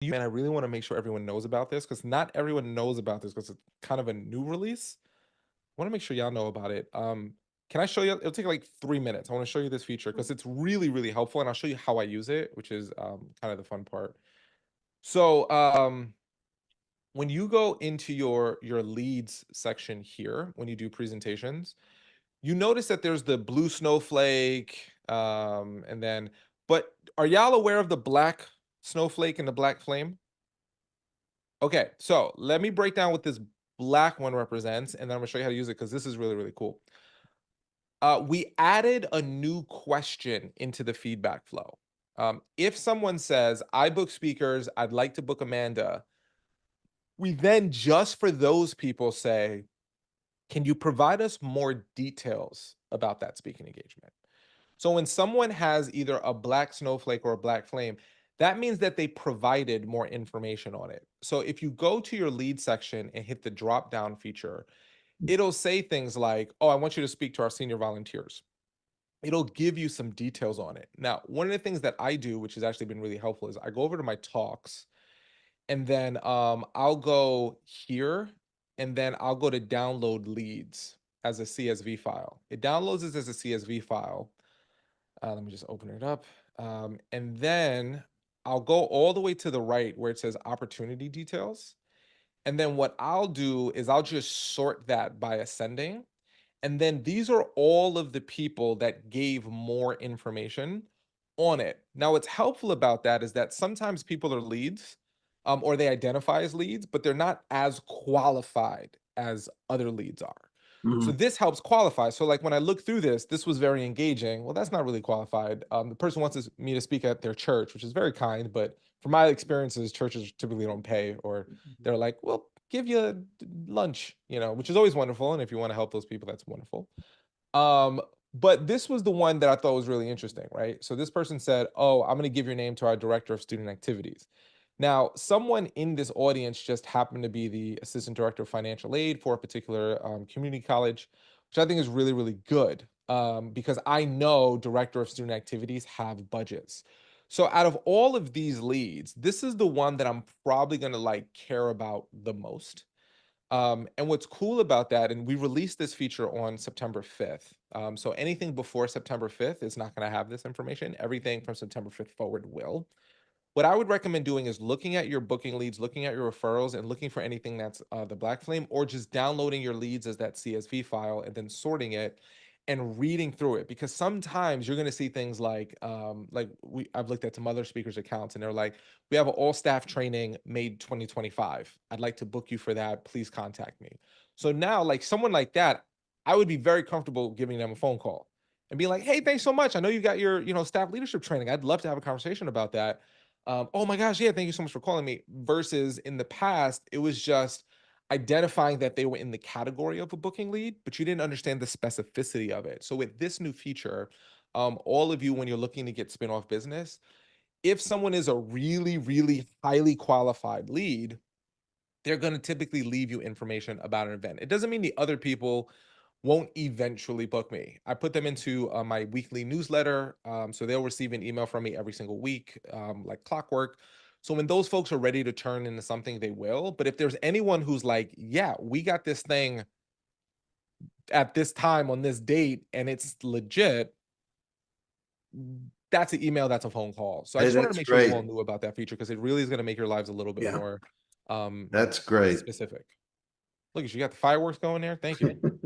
And I really want to make sure everyone knows about this because not everyone knows about this because it's kind of a new release. I want to make sure y'all know about it. Can I show you? It'll take like 3 minutes. I want to show you this feature because it's really, really helpful, and I'll show you how I use it, which is kind of the fun part. So when you go into your leads section here, when you do presentations, you notice that there's the blue snowflake, and then, but are y'all aware of the black snowflake and the black flame? Okay, so let me break down what this black one represents, and then I'm gonna show you how to use it because this is really, really cool. We added a new question into the feedback flow. If someone says, I book speakers, I'd like to book Amanda, we then just for those people say, can you provide us more details about that speaking engagement? So when someone has either a black snowflake or a black flame, that means that they provided more information on it. So if you go to your lead section and hit the drop down feature, it'll say things like, oh, I want you to speak to our senior volunteers. It'll give you some details on it. Now, one of the things that I do, which has actually been really helpful, is I go over to my talks and then I'll go here and then I'll go to download leads as a CSV file. It downloads this as a CSV file. Let me just open it up. And then I'll go all the way to the right where it says opportunity details. And then what I'll do is I'll just sort that by ascending. And then these are all of the people that gave more information on it. Now, what's helpful about that is that sometimes people are leads, or they identify as leads, but they're not as qualified as other leads are. So Mhm. this helps qualify. So like when I look through this was very engaging. Well, that's not really qualified. The person wants me to speak at their church, which is very kind, but from my experiences, churches typically don't pay, or they're like, well, give you lunch, which is always wonderful. And if you want to help those people, that's wonderful. Um, but this was the one that I thought was really interesting, right? So this person said, oh, I'm going to give your name to our director of student activities. Now, someone in this audience just happened to be the assistant director of financial aid for a particular community college, which I think is really, really good, because I know director of student activities have budgets. So out of all of these leads, this is the one that I'm probably going to like care about the most. And what's cool about that, and we released this feature on September 5th. So anything before September 5th is not going to have this information. Everything from September 5th forward will. What I would recommend doing is looking at your booking leads, looking at your referrals, and looking for anything that's the Black Flame, or just downloading your leads as that CSV file and then sorting it and reading through it. Because sometimes you're going to see things like I've looked at some other speakers' accounts, and they're like, "We have an all-staff training made 2025. I'd like to book you for that. Please contact me." So now, like someone like that, I would be very comfortable giving them a phone call and be like, "Hey, thanks so much. I know you got your staff leadership training. I'd love to have a conversation about that." Oh my gosh, yeah, thank you so much for calling me. Versus in the past, it was just identifying that they were in the category of a booking lead, but you didn't understand the specificity of it. So with this new feature, all of you, when you're looking to get spin-off business, if someone is a really, really highly qualified lead, they're going to typically leave you information about an event. It doesn't mean the other people won't eventually book me. I put them into my weekly newsletter. So they'll receive an email from me every single week, like clockwork. So when those folks are ready to turn into something, they will. But if there's anyone who's like, yeah, we got this thing at this time on this date and it's legit, that's an email, that's a phone call. So I Hey, just wanted to that's make sure you all great. knew about that feature because it really is going to make your lives a little bit Yeah, more that's great. specific. Look at you got the fireworks going there. Thank you.